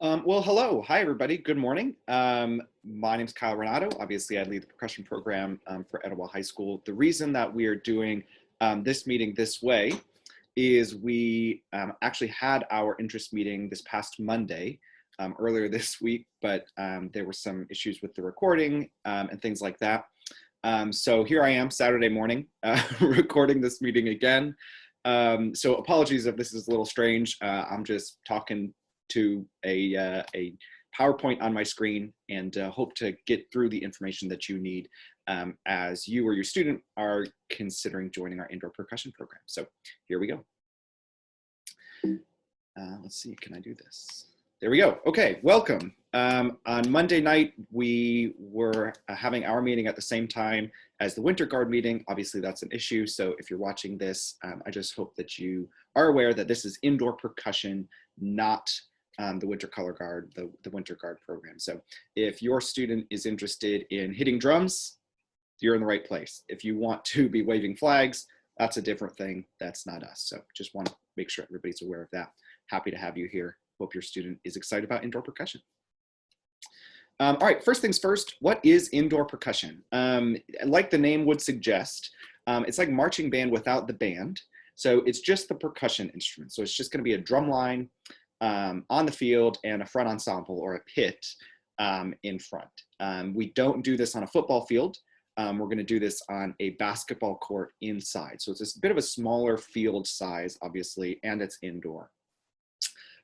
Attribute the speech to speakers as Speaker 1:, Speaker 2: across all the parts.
Speaker 1: Well, hello. Hi, everybody. Good morning. My name is Kyle Renato. Obviously, I lead the percussion program for Etowah High School. The reason that we are doing this meeting this way is we actually had our interest meeting this past Monday, earlier this week, but there were some issues with the recording and things like that. So here I am Saturday morning recording this meeting again. So apologies if this is a little strange. I'm just talking to a PowerPoint on my screen and hope to get through the information that you need as you or your student are considering joining our indoor percussion program. So here we go. Let's see, can I do this? There we go. Okay, welcome. On Monday night, we were having our meeting at the same time as the Winter Guard meeting. Obviously, that's an issue. So if you're watching this, I just hope that you are aware that this is indoor percussion, not the Winter Color Guard, the Winter Guard program. So if your student is interested in hitting drums, you're in the right place. If you want to be waving flags, that's a different thing. That's not us. So just want to make sure everybody's aware of that. Happy to have you here. Hope your student is excited about indoor percussion. All right, first things first, what is indoor percussion? Like the name would suggest, it's like marching band without the band. So it's just the percussion instrument. So it's just gonna be a drum line on the field and a front ensemble or a pit in front. We don't do this on a football field. We're gonna do this on a basketball court inside. So it's a bit of a smaller field size, obviously, and it's indoor.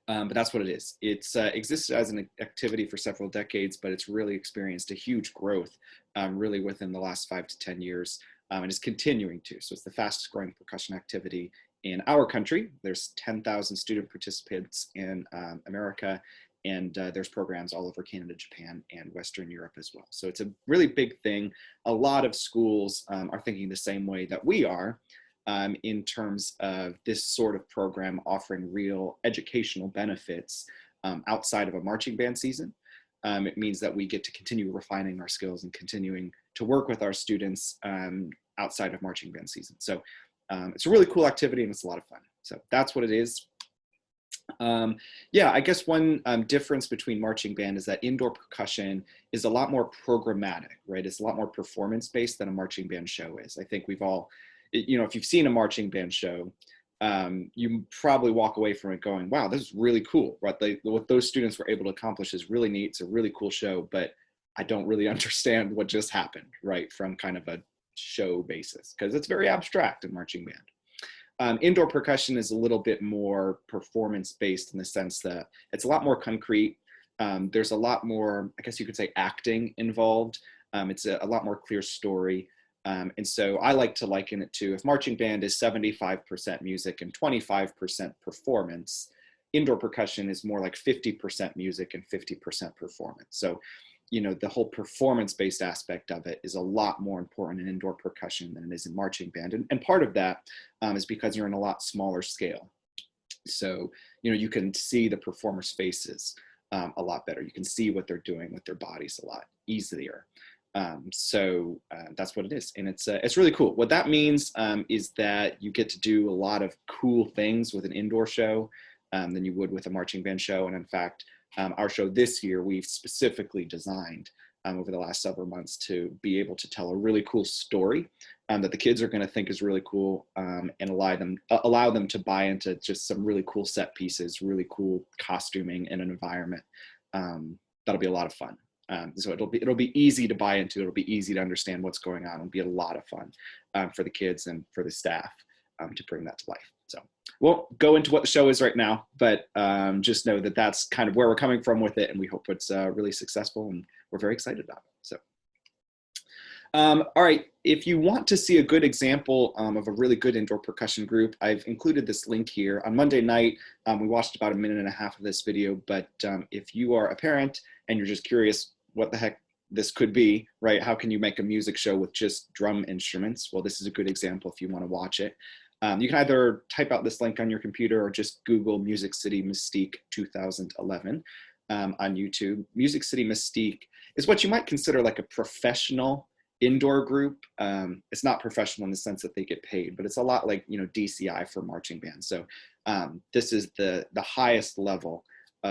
Speaker 1: But that's what it is. It's existed as an activity for several decades, but it's really experienced a huge growth really within the last 5 to 10 years and is continuing to. So it's the fastest growing percussion activity in our country. There's 10,000 student participants in America, and there's programs all over Canada, Japan, and Western Europe as well. So it's a really big thing. A lot of schools are thinking the same way that we are in terms of this sort of program offering real educational benefits outside of a marching band season. It means that we get to continue refining our skills and continuing to work with our students outside of marching band season. So it's a really cool activity and it's a lot of fun. So that's what it is. Yeah, I guess one difference between marching band is that indoor percussion is a lot more programmatic, right? It's a lot more performance-based than a marching band show is. I think we've all, you know, if you've seen a marching band show, you probably walk away from it going, wow, this is really cool, right? What those students were able to accomplish is really neat. It's a really cool show, but I don't really understand what just happened, right? From kind of a show basis, because it's very abstract in marching band. Indoor percussion is a little bit more performance-based in the sense that it's a lot more concrete. There's a lot more, I guess you could say, acting involved. It's a lot more clear story. And so I like to liken it to, if marching band is 75% music and 25% performance, indoor percussion is more like 50% music and 50% performance. So, you know, the whole performance-based aspect of it is a lot more important in indoor percussion than it is in marching band. And part of that is because you're in a lot smaller scale. So, you know, you can see the performers' faces a lot better. You can see what they're doing with their bodies a lot easier. So that's what it is. And it's really cool. What that means is that you get to do a lot of cool things with an indoor show than you would with a marching band show. And in fact, our show this year, we've specifically designed over the last several months to be able to tell a really cool story that the kids are going to think is really cool and allow them to buy into just some really cool set pieces, really cool costuming in an environment. That'll be a lot of fun. So it'll be easy to buy into. It'll be easy to understand what's going on. It'll be a lot of fun for the kids and for the staff to bring that to life. So we'll go into what the show is right now, but just know that that's kind of where we're coming from with it, and we hope it's really successful, and we're very excited about it. So, all right, if you want to see a good example of a really good indoor percussion group, I've included this link here. On Monday night, we watched about 1.5 minutes of this video, but if you are a parent and you're just curious what the heck this could be, right? How can you make a music show with just drum instruments? Well, this is a good example if you want to watch it. You can either type out this link on your computer or just Google Music City Mystique 2011 on YouTube. Music City Mystique is what you might consider like a professional indoor group. It's not professional in the sense that they get paid, but it's a lot like, you know, DCI for marching bands. So this is the highest level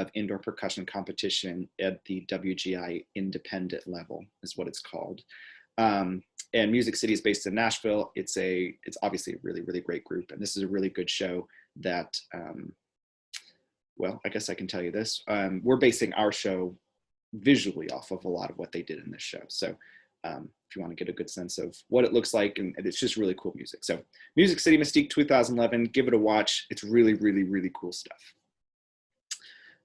Speaker 1: of indoor percussion competition at the WGI independent level is what it's called. And Music City is based in Nashville. It's obviously a really, really great group. And this is a really good show that, well, I guess I can tell you this. We're basing our show visually off of a lot of what they did in this show. So if you want to get a good sense of what it looks like, and it's just really cool music. So Music City Mystique 2011, give it a watch. It's really, really, really cool stuff.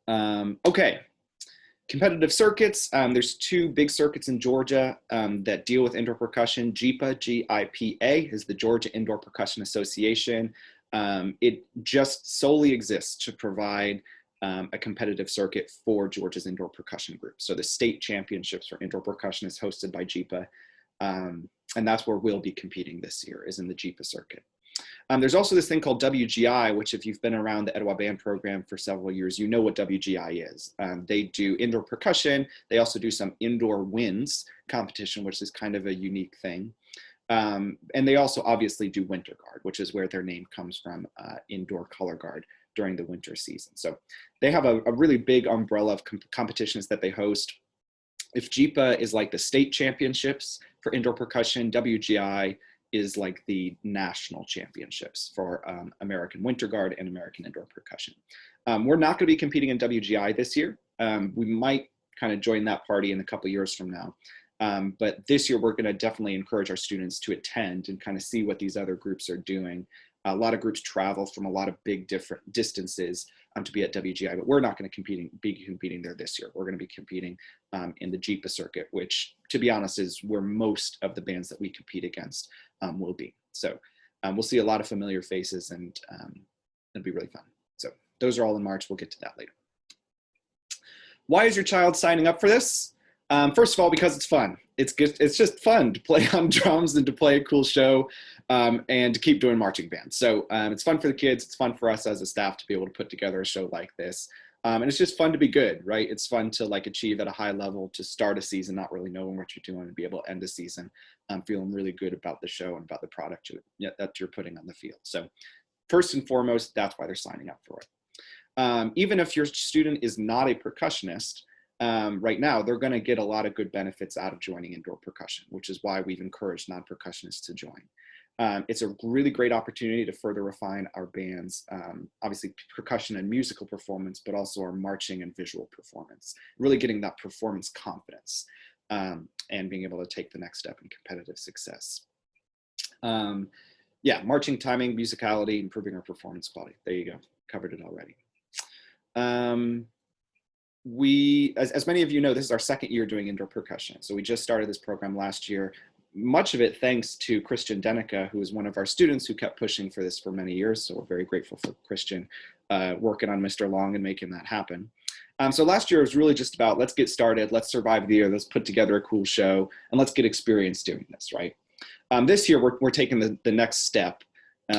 Speaker 1: Okay. Competitive circuits, there's two big circuits in Georgia that deal with indoor percussion. GIPA, G-I-P-A, is the Georgia Indoor Percussion Association. It just solely exists to provide a competitive circuit for Georgia's indoor percussion group. So the state championships for indoor percussion is hosted by GIPA, and that's where we'll be competing this year, is in the GIPA circuit. There's also this thing called WGI, which if you've been around the Etowah Band program for several years, you know what WGI is. They do indoor percussion. They also do some indoor winds competition, which is kind of a unique thing. And they also obviously do winter guard, which is where their name comes from, indoor color guard during the winter season. So they have a really big umbrella of competitions that they host. If GIPA is like the state championships for indoor percussion, WGI is like the national championships for American Winter Guard and American Indoor Percussion. We're not going to be competing in WGI this year. We might kind of join that party in a couple of years from now. But this year, we're going to definitely encourage our students to attend and kind of see what these other groups are doing. A lot of groups travel from a lot of big different distances to be at WGI, but we're not going to be competing there this year. We're going to be competing in the GIPA circuit, which, to be honest, is where most of the bands that we compete against will be. So we'll see a lot of familiar faces, and it'll be really fun. So those are all in March. We'll get to that later. Why is your child signing up for this? First of all, because it's fun. It's just fun to play on drums and to play a cool show and to keep doing marching band. So it's fun for the kids. It's fun for us as a staff to be able to put together a show like this. And it's just fun to be good, right? It's fun to like achieve at a high level, to start a season not really knowing what you're doing, and be able to end the season feeling really good about the show and about the product that you're putting on the field. So first and foremost, that's why they're signing up for it. Even if your student is not a percussionist, right now, they're going to get a lot of good benefits out of joining indoor percussion, which is why we've encouraged non-percussionists to join. It's a really great opportunity to further refine our band's, obviously, percussion and musical performance, but also our marching and visual performance, really getting that performance confidence and being able to take the next step in competitive success. Yeah, marching, timing, musicality, improving our performance quality. There you go, covered it already. As many of you know, this is our second year doing indoor percussion. So we just started this program last year, much of it thanks to Christian Denica, who is one of our students who kept pushing for this for many years. So we're very grateful for Christian working on Mr. Long and making that happen. So last year was really just about, let's get started, let's survive the year, let's put together a cool show, and let's get experience doing this, right? This year, we're taking the next step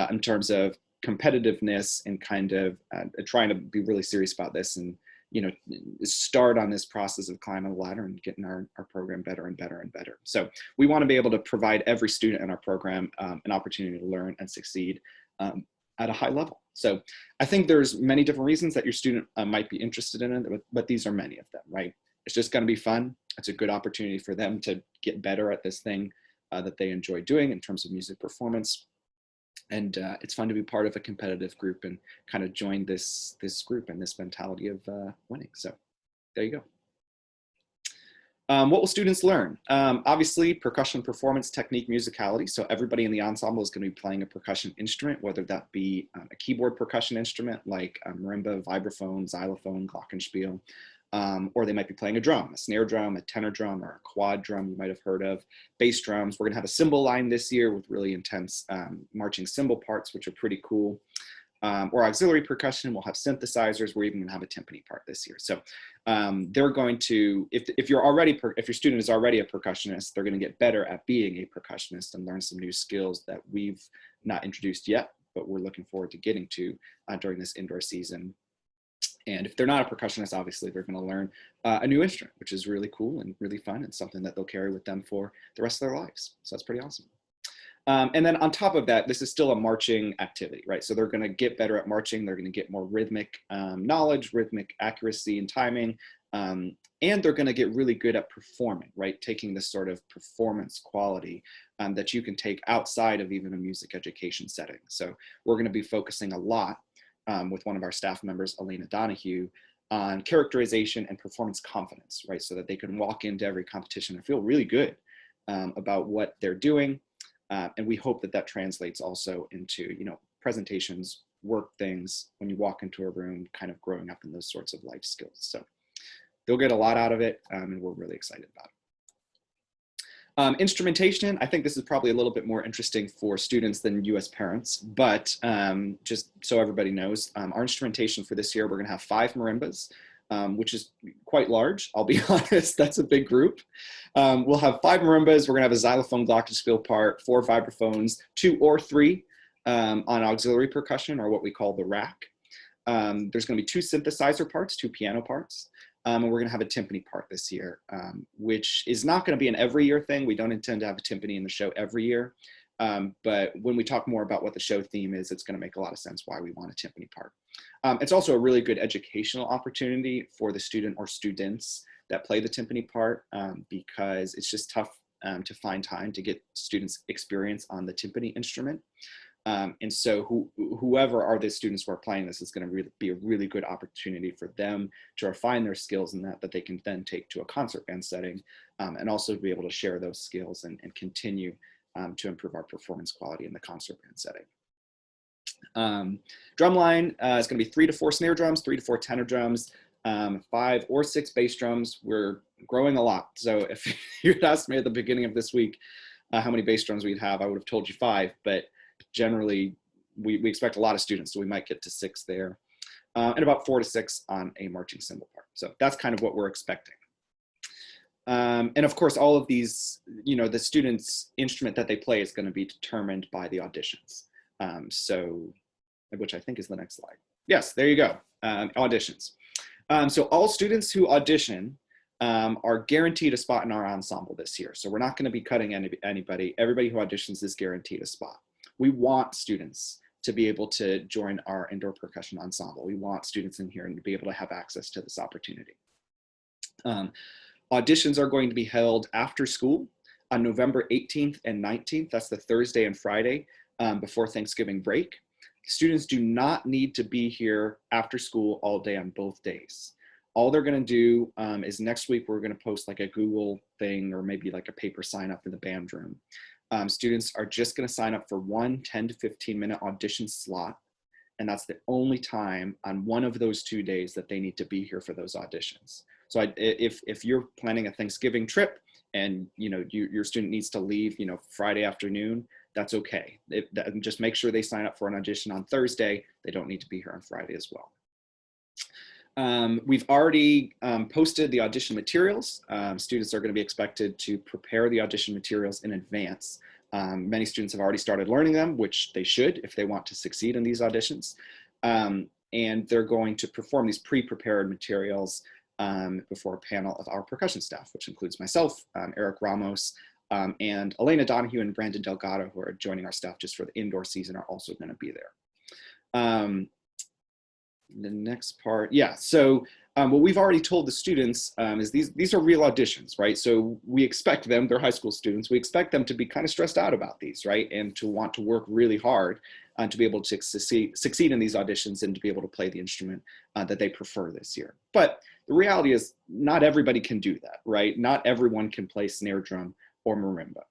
Speaker 1: in terms of competitiveness and kind of trying to be really serious about this and, you know, start on this process of climbing the ladder and getting our program better and better and better. So we want to be able to provide every student in our program an opportunity to learn and succeed at a high level. So I think there's many different reasons that your student might be interested in it, but these are many of them, right? It's just going to be fun. It's a good opportunity for them to get better at this thing that they enjoy doing in terms of music performance. And it's fun to be part of a competitive group and kind of join this group and this mentality of winning. So there you go. What will students learn? Obviously, percussion performance, technique, musicality. So everybody in the ensemble is going to be playing a percussion instrument, whether that be a keyboard percussion instrument like marimba, vibraphone, xylophone, glockenspiel, or they might be playing a drum, a snare drum, a tenor drum, or a quad drum you might have heard of. Bass drums. We're going to have a cymbal line this year with really intense marching cymbal parts, which are pretty cool. Or auxiliary percussion. We'll have synthesizers. We're even going to have a timpani part this year. So they're going to, if your student is already a percussionist, they're going to get better at being a percussionist and learn some new skills that we've not introduced yet, but we're looking forward to getting to during this indoor season. And if they're not a percussionist, obviously they're going to learn a new instrument, which is really cool and really fun and something that they'll carry with them for the rest of their lives. So that's pretty awesome. And then on top of that, this is still a marching activity, right? So they're going to get better at marching. They're going to get more rhythmic knowledge, rhythmic accuracy and timing. And they're going to get really good at performing, right? Taking this sort of performance quality that you can take outside of even a music education setting. So we're going to be focusing a lot with one of our staff members, Elena Donahue, on characterization and performance confidence, right? So that they can walk into every competition and feel really good about what they're doing. And we hope that that translates also into, you know, presentations, work things, when you walk into a room, kind of growing up in those sorts of life skills. So they'll get a lot out of it, and we're really excited about it. Instrumentation, I think this is probably a little bit more interesting for students than you as parents, but just so everybody knows, our instrumentation for this year, we're gonna have 5 marimbas, which is quite large, I'll be honest, that's a big group. We'll have 5 marimbas, we're gonna have a xylophone glockenspiel part, 4 vibraphones, 2 or 3 on auxiliary percussion, or what we call the rack. There's gonna be 2 synthesizer parts, 2 piano parts, and we're gonna have a timpani part this year, which is not gonna be an every year thing. We don't intend to have a timpani in the show every year. But when we talk more about what the show theme is, it's going to make a lot of sense why we want a timpani part. It's also a really good educational opportunity for the student or students that play the timpani part, because it's just tough to find time to get students experience on the timpani instrument. And so whoever are the students who are playing this is going to be a really good opportunity for them to refine their skills in that they can then take to a concert band setting, and also be able to share those skills and continue to improve our performance quality in the concert band setting. Drumline is going to be 3 to 4 snare drums, 3 to 4 tenor drums, 5 or 6 bass drums. We're growing a lot. So if you'd asked me at the beginning of this week how many bass drums we'd have, I would have told you 5, but generally we expect a lot of students, so we might get to 6 there, and about 4 to 6 on a marching cymbal part. So that's kind of what we're expecting. And of course, all of these, you know, the students' instrument that they play is going to be determined by the auditions. So, which I think is the next slide. Yes, there you go, auditions. So all students who audition are guaranteed a spot in our ensemble this year. So we're not going to be cutting anybody. Everybody who auditions is guaranteed a spot. We want students to be able to join our indoor percussion ensemble. We want students in here and to be able to have access to this opportunity. Auditions are going to be held after school on November 18th and 19th. That's the Thursday and Friday before Thanksgiving break. Students do not need to be here after school all day on both days. All they're going to do is next week we're going to post like a Google thing or maybe like a paper sign up in the band room. Students are just going to sign up for one 10 to 15 minute audition slot. And that's the only time on one of those 2 days that they need to be here for those auditions. So if you're planning a Thanksgiving trip and your student needs to leave Friday afternoon, that's okay. Just make sure they sign up for an audition on Thursday. They don't need to be here on Friday as well. We've already posted the audition materials. Students are going to be expected to prepare the audition materials in advance. Many students have already started learning them, which they should if they want to succeed in these auditions. And they're going to perform these pre-prepared materials before a panel of our percussion staff, which includes myself, Eric Ramos, and Elena Donahue and Brandon Delgado, who are joining our staff just for the indoor season, are also going to be there. The next part, yeah, so what we've already told the students is these are real auditions, right? So we expect them, they're high school students, we expect them to be kind of stressed out about these, right? And to want to work really hard to be able to succeed in these auditions and to be able to play the instrument that they prefer this year. But the reality is not everybody can do that, right? Not everyone can play snare drum or marimba,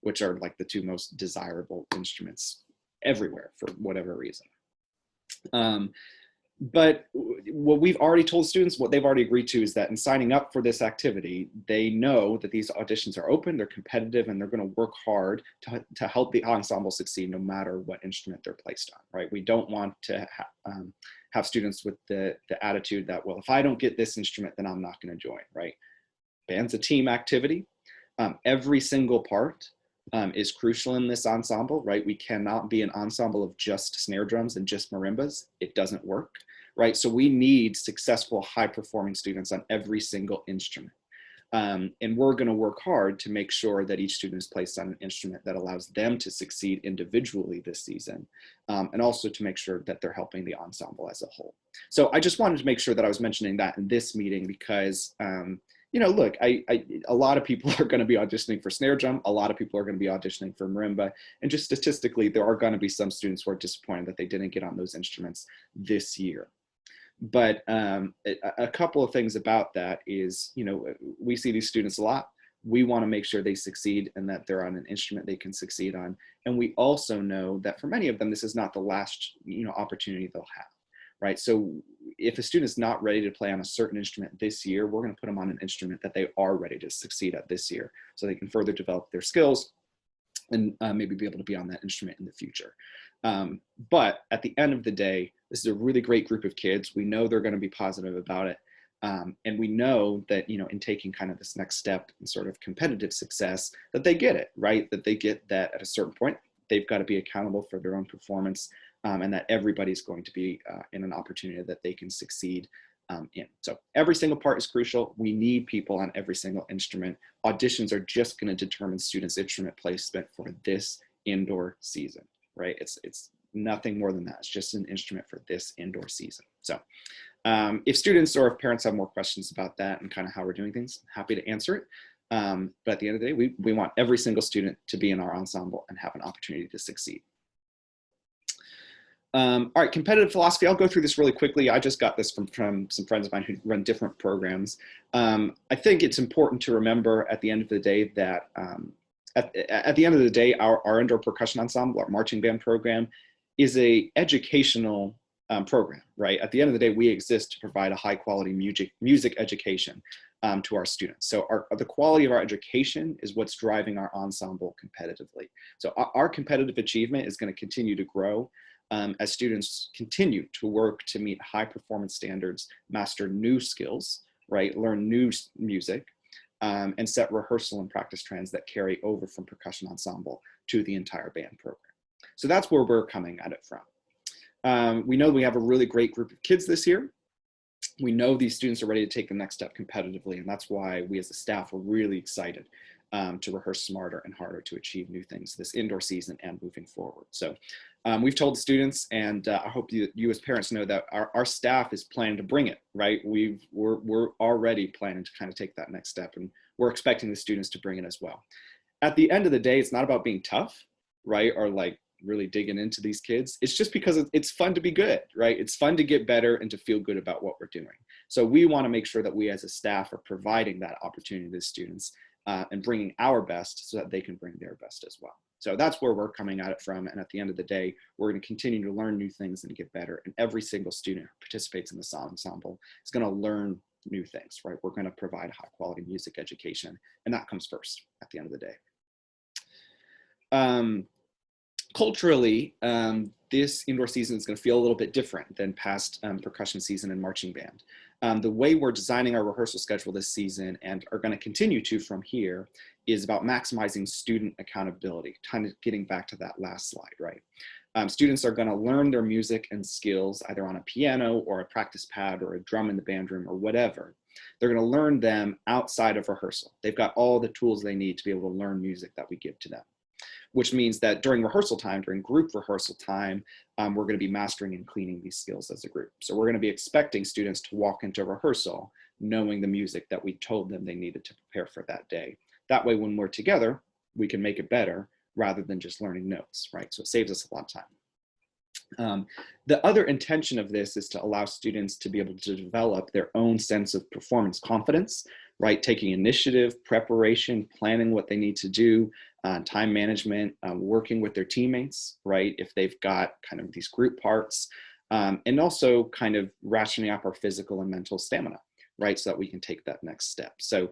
Speaker 1: which are like the 2 most desirable instruments everywhere for whatever reason. But what we've already told students, what they've already agreed to, is that in signing up for this activity, they know that these auditions are open, they're competitive, and they're going to work hard to help the ensemble succeed no matter what instrument they're placed on, right? We don't want to have students with the attitude that, well, if I don't get this instrument, then I'm not going to join, right? Band's a team activity. Every single part is crucial in this ensemble, right? We cannot be an ensemble of just snare drums and just marimbas. It doesn't work, right? So we need successful, high-performing students on every single instrument. And we're going to work hard to make sure that each student is placed on an instrument that allows them to succeed individually this season, and also to make sure that they're helping the ensemble as a whole. So I just wanted to make sure that I was mentioning that in this meeting because, you know, look, a lot of people are going to be auditioning for snare drum. A lot of people are going to be auditioning for marimba. And just statistically, there are going to be some students who are disappointed that they didn't get on those instruments this year. But a couple of things about that is, you know, we see these students a lot. We want to make sure they succeed and that they're on an instrument they can succeed on. And we also know that for many of them, this is not the last, you know, opportunity they'll have, right? So if a student is not ready to play on a certain instrument this year, we're going to put them on an instrument that they are ready to succeed at this year so they can further develop their skills and maybe be able to be on that instrument in the future. But at the end of the day, this is a really great group of kids. We know they're going to be positive about it. And we know that, you know, in taking kind of this next step in sort of competitive success, that they get it, right? That they get that at a certain point, they've got to be accountable for their own performance, and that everybody's going to be in an opportunity that they can succeed in. So every single part is crucial. We need people on every single instrument. Auditions are just going to determine students' instrument placement for this indoor season, right? It's nothing more than that. It's just an instrument for this indoor season. So if students or if parents have more questions about that and kind of how we're doing things, I'm happy to answer it. But at the end of the day, we want every single student to be in our ensemble and have an opportunity to succeed. All right, competitive philosophy. I'll go through this really quickly. I just got this from some friends of mine who run different programs. I think it's important to remember at the end of the day that at the end of the day, our indoor percussion ensemble, our marching band program, is a educational program, right? At the end of the day, we exist to provide a high quality music education to our students. So the quality of our education is what's driving our ensemble competitively. So our competitive achievement is going to continue to grow as students continue to work to meet high performance standards, master new skills, right? Learn new music, and set rehearsal and practice trends that carry over from percussion ensemble to the entire band program. So that's where we're coming at it from. We know we have a really great group of kids this year. We know these students are ready to take the next step competitively, and that's why we as a staff are really excited to rehearse smarter and harder to achieve new things this indoor season and moving forward. So we've told the students, and I hope you as parents know that our staff is planning to bring it, right? We're already planning to kind of take that next step, and we're expecting the students to bring it as well. At the end of the day, it's not about being tough, right? Or like really digging into these kids. It's just because it's fun to be good, right? It's fun to get better and to feel good about what we're doing. So we want to make sure that we as a staff are providing that opportunity to students and bringing our best so that they can bring their best as well. So that's where we're coming at it from. And at the end of the day, we're going to continue to learn new things and get better. And every single student who participates in this ensemble is going to learn new things, right? We're going to provide high quality music education, and that comes first at the end of the day. Culturally, this indoor season is going to feel a little bit different than past percussion season and marching band. The way we're designing our rehearsal schedule this season and are going to continue to from here is about maximizing student accountability, kind of getting back to that last slide, right? Students are going to learn their music and skills either on a piano or a practice pad or a drum in the band room or whatever. They're going to learn them outside of rehearsal. They've got all the tools they need to be able to learn music that we give to them, which means that during rehearsal time, during group rehearsal time, we're going to be mastering and cleaning these skills as a group. So we're going to be expecting students to walk into rehearsal knowing the music that we told them they needed to prepare for that day. That way, when we're together, we can make it better rather than just learning notes, right? So it saves us a lot of time. The other intention of this is to allow students to be able to develop their own sense of performance confidence, right? Taking initiative, preparation, planning what they need to do, time management, working with their teammates, right? If they've got kind of these group parts, and also kind of rationing up our physical and mental stamina, right? So that we can take that next step. So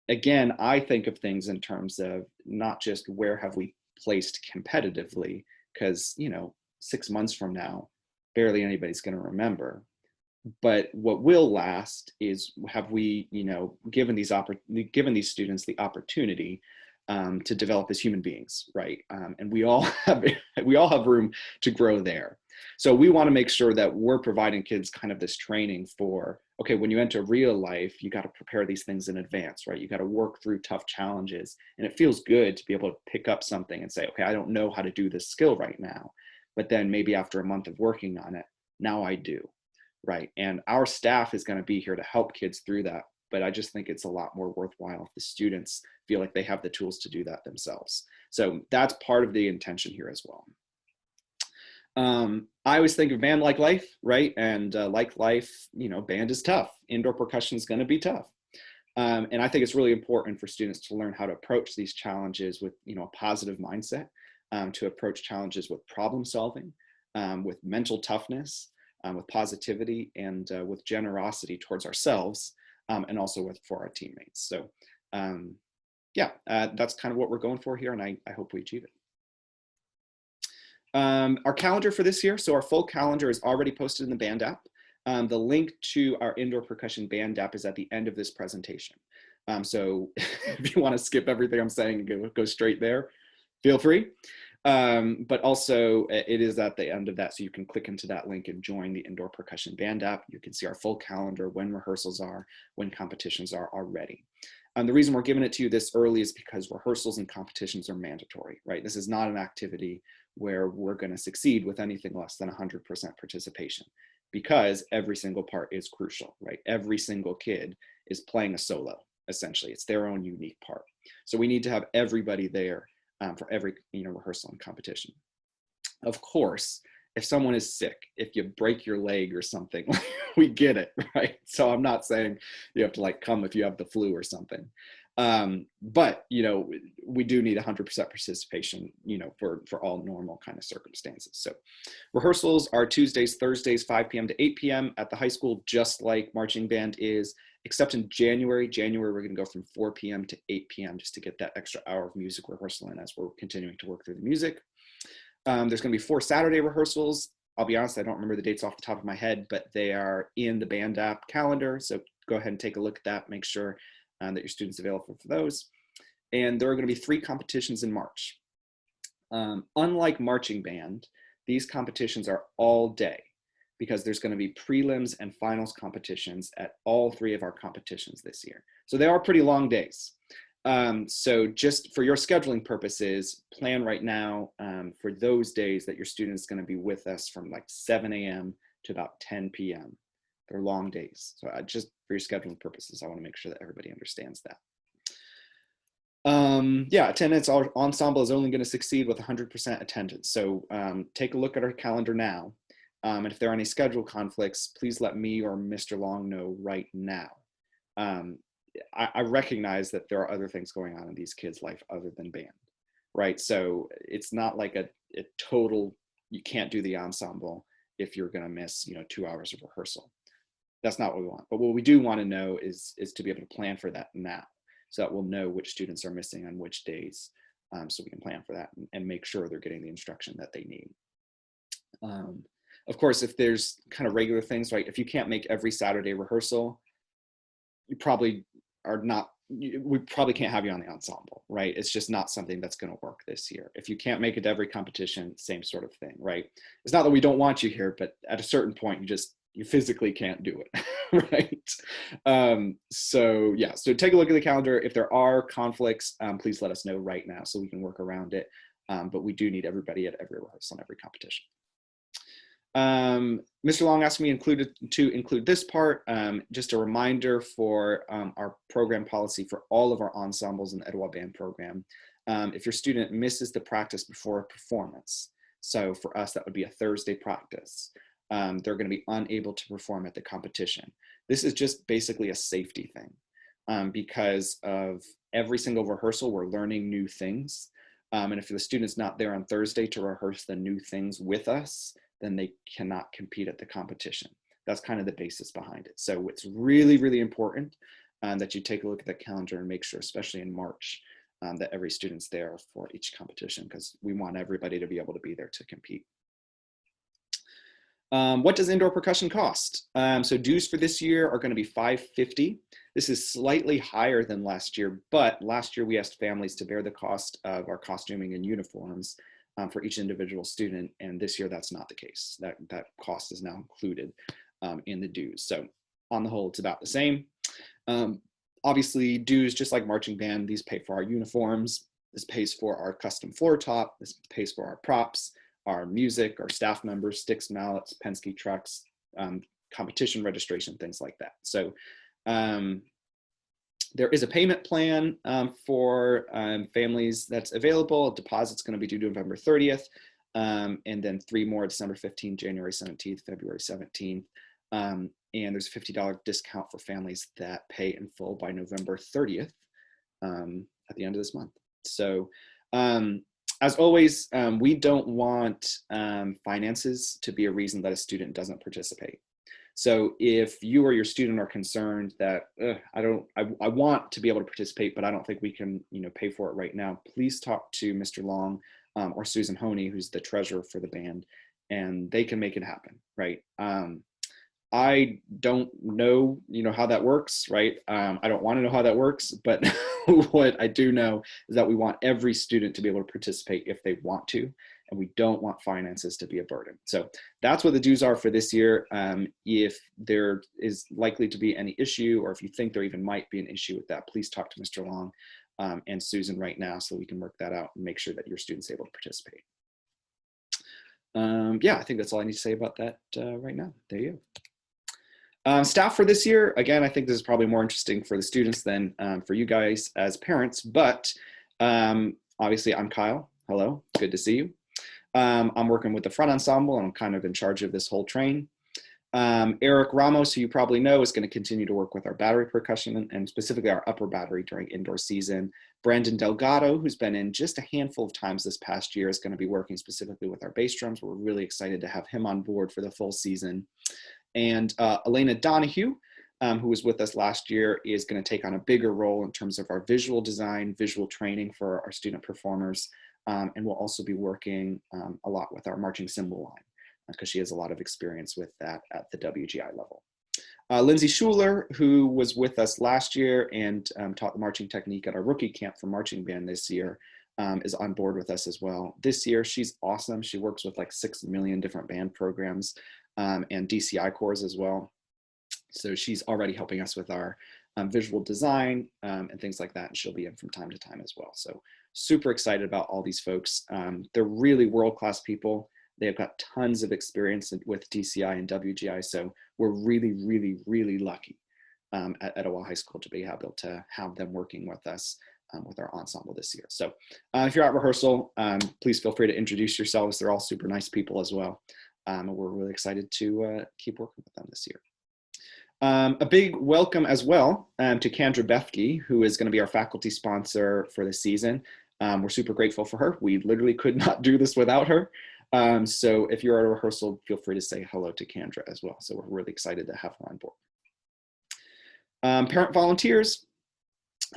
Speaker 1: again, I think of things in terms of not just where have we placed competitively, because, you know, 6 months from now, barely anybody's going to remember. But what will last is, have we, you know, given these students the opportunity to develop as human beings, right? And we all have room to grow there. So we want to make sure that we're providing kids kind of this training for, okay, when you enter real life, you got to prepare these things in advance, right? You got to work through tough challenges. And it feels good to be able to pick up something and say, okay, I don't know how to do this skill right now. But then maybe after a month of working on it, now I do, right? And our staff is going to be here to help kids through that. But I just think it's a lot more worthwhile if the students feel like they have the tools to do that themselves. So that's part of the intention here as well. I always think of band like life, right? And like life, you know, band is tough. Indoor percussion is going to be tough. And I think it's really important for students to learn how to approach these challenges with, you know, a positive mindset, to approach challenges with problem solving, with mental toughness, with positivity, and with generosity towards ourselves, and also for our teammates. So yeah, that's kind of what we're going for here, and I hope we achieve it. Our calendar for this year, so our full calendar is already posted in the band app. The link to our indoor percussion band app is at the end of this presentation. So if you want to skip everything I'm saying and go straight there, feel free. But also it is at the end of that, so you can click into that link and join the indoor percussion band app. You can see our full calendar, when rehearsals are, when competitions are already. The reason we're giving it to you this early is because rehearsals and competitions are mandatory, right? This is not an activity where we're going to succeed with anything less than 100% participation, because every single part is crucial, right? Every single kid is playing a solo, essentially. It's their own unique part. So we need to have everybody there for every, you know, rehearsal and competition. Of course, if someone is sick, if you break your leg or something, we get it, right? So I'm not saying you have to like come if you have the flu or something. But, you know, we do need 100% participation, you know, for all normal kind of circumstances. So rehearsals are Tuesdays, Thursdays, 5 p.m. to 8 p.m. at the high school, just like marching band is, except in January. We're going to go from 4 p.m. to 8 p.m. just to get that extra hour of music rehearsal in as we're continuing to work through the music. There's going to be 4 Saturday rehearsals. I'll be honest, I don't remember the dates off the top of my head, but they are in the band app calendar. So go ahead and take a look at that. Make sure that your students are available for those. And there are going to be 3 competitions in March. Unlike marching band, these competitions are all day, because there's going to be prelims and finals competitions at all 3 of our competitions this year. So they are pretty long days. So just for your scheduling purposes, plan right now for those days that your student is going to be with us from like 7 a.m. to about 10 p.m. They're long days. So just for your scheduling purposes, I want to make sure that everybody understands that. Yeah, attendance ensemble is only going to succeed with 100% attendance. So take a look at our calendar now. And if there are any schedule conflicts, please let me or Mr. Long know right now. I recognize that there are other things going on in these kids' life other than band, right? So it's not like a total, you can't do the ensemble if you're going to miss, you know, 2 hours of rehearsal. That's not what we want. But what we do want to know is to be able to plan for that now, so that we'll know which students are missing on which days, so we can plan for that and make sure they're getting the instruction that they need. Of course, if there's kind of regular things, right? If you can't make every Saturday rehearsal, you probably are not, we probably can't have you on the ensemble, right? It's just not something that's going to work this year. If you can't make it to every competition, same sort of thing, right? It's not that we don't want you here, but at a certain point, you physically can't do it, right? So yeah, so take a look at the calendar. If there are conflicts, please let us know right now so we can work around it. But we do need everybody at every rehearsal and every competition. Mr. Long asked me to include this part, just a reminder for our program policy for all of our ensembles in the Etowah Band program. If your student misses the practice before a performance, so for us that would be a Thursday practice, they're going to be unable to perform at the competition. This is just basically a safety thing, because of every single rehearsal we're learning new things, and if the student's not there on Thursday to rehearse the new things with us, then they cannot compete at the competition. That's kind of the basis behind it. So it's really, really important that you take a look at the calendar and make sure, especially in March, that every student's there for each competition, because we want everybody to be able to be there to compete. What does indoor percussion cost? So dues for this year are going to be $550. This is slightly higher than last year, but last year we asked families to bear the cost of our costuming and uniforms. for each individual student. And this year, that's not the case. That cost is now included in the dues. So on the whole, it's about the same. Obviously, dues, just like marching band, these pay for our uniforms. This pays for our custom floor top. This pays for our props, our music, our staff members, sticks, mallets, Penske trucks, competition registration, things like that. So there is a payment plan for families that's available. Deposit's going to be due November 30th, and then 3 more, December 15th, January 17th, February 17th. And there's a $50 discount for families that pay in full by November 30th at the end of this month. So as always, we don't want finances to be a reason that a student doesn't participate. So if you or your student are concerned that I want to be able to participate, but I don't think we can, pay for it right now, please talk to Mr. Long or Susan Honey, who's the treasurer for the band, and they can make it happen, right? I don't know, how that works, right? I don't want to know how that works, but what I do know is that we want every student to be able to participate if they want to, and we don't want finances to be a burden. So that's what the dues are for this year. If there is likely to be any issue, or if you think there even might be an issue with that, please talk to Mr. Long and Susan right now so we can work that out and make sure that your student's able to participate. Yeah, I think that's all I need to say about that right now. There you go. Staff for this year, again, I think this is probably more interesting for the students than for you guys as parents, but obviously I'm Kyle. Hello, good to see you. I'm working with the front ensemble, and I'm kind of in charge of this whole train. Eric Ramos, who you probably know, is going to continue to work with our battery percussion and specifically our upper battery during indoor season. Brandon Delgado, who's been in just a handful of times this past year, is going to be working specifically with our bass drums. We're really excited to have him on board for the full season. And Elena Donahue, who was with us last year, is going to take on a bigger role in terms of our visual design, visual training for our student performers, and will also be working a lot with our marching cymbal line because she has a lot of experience with that at the WGI level. Lindsay Schuler, who was with us last year and taught the marching technique at our rookie camp for marching band this year, is on board with us as well. This year, she's awesome. She works with like 6 million different band programs and DCI cores as well. So she's already helping us with our visual design and things like that. And she'll be in from time to time as well. So super excited about all these folks. They're really world-class people. They've got tons of experience with DCI and WGI. So we're really, really, really lucky at Etowah High School to be able to have them working with us with our ensemble this year. So if you're at rehearsal, please feel free to introduce yourselves. They're all super nice people as well. And we're really excited to keep working with them this year. A big welcome as well to Kendra Bethke, who is going to be our faculty sponsor for the season. We're super grateful for her. We literally could not do this without her. So if you're at a rehearsal, feel free to say hello to Kendra as well. So we're really excited to have her on board. Parent volunteers,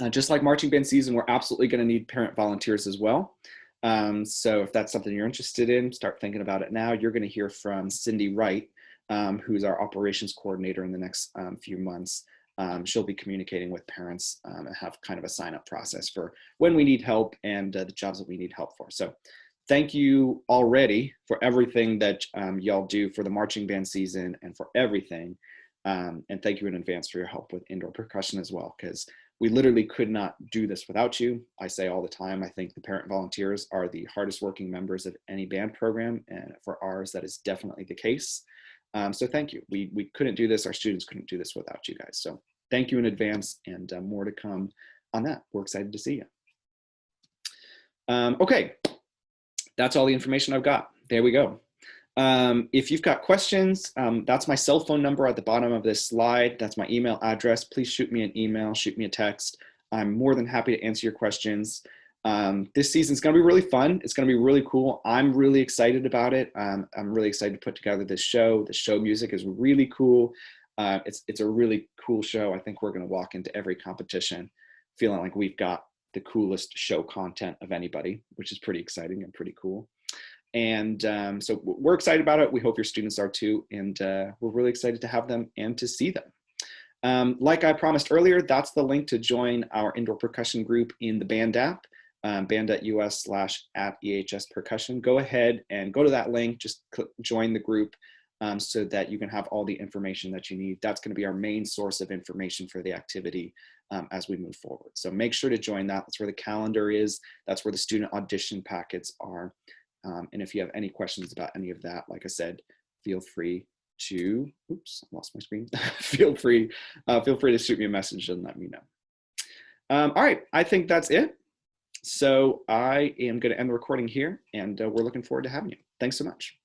Speaker 1: just like marching band season, we're absolutely going to need parent volunteers as well. So if that's something you're interested in, start thinking about it now. You're going to hear from Cindy Wright, who's our operations coordinator in the next few months. She'll be communicating with parents and have kind of a sign-up process for when we need help and the jobs that we need help for. So thank you already for everything that y'all do for the marching band season and for everything. And thank you in advance for your help with indoor percussion as well, because we literally could not do this without you. I say all the time, I think the parent volunteers are the hardest working members of any band program, and for ours, that is definitely the case. So thank you. We couldn't do this, our students couldn't do this without you guys. So thank you in advance, and more to come on that. We're excited to see you. Okay, that's all the information I've got. There we go. If you've got questions, that's my cell phone number at the bottom of this slide. That's my email address. Please shoot me an email, shoot me a text. I'm more than happy to answer your questions. This season's going to be really fun. It's going to be really cool. I'm really excited about it. I'm really excited to put together this show. The show music is really cool. It's a really cool show. I think we're going to walk into every competition feeling like we've got the coolest show content of anybody, which is pretty exciting and pretty cool. And so we're excited about it. We hope your students are too. And we're really excited to have them and to see them. Like I promised earlier, that's the link to join our indoor percussion group in the band app. band.us/@ehspercussion. Go ahead and go to that link, just join the group so that you can have all the information that you need. That's going to be our main source of information for the activity as we move forward. So make sure to join that. That's where the calendar is. That's where the student audition packets are. And if you have any questions about any of that, like I said, feel free to, oops, I lost my screen. feel free to shoot me a message and let me know. All right, I think that's it. So I am going to end the recording here, and we're looking forward to having you. Thanks so much.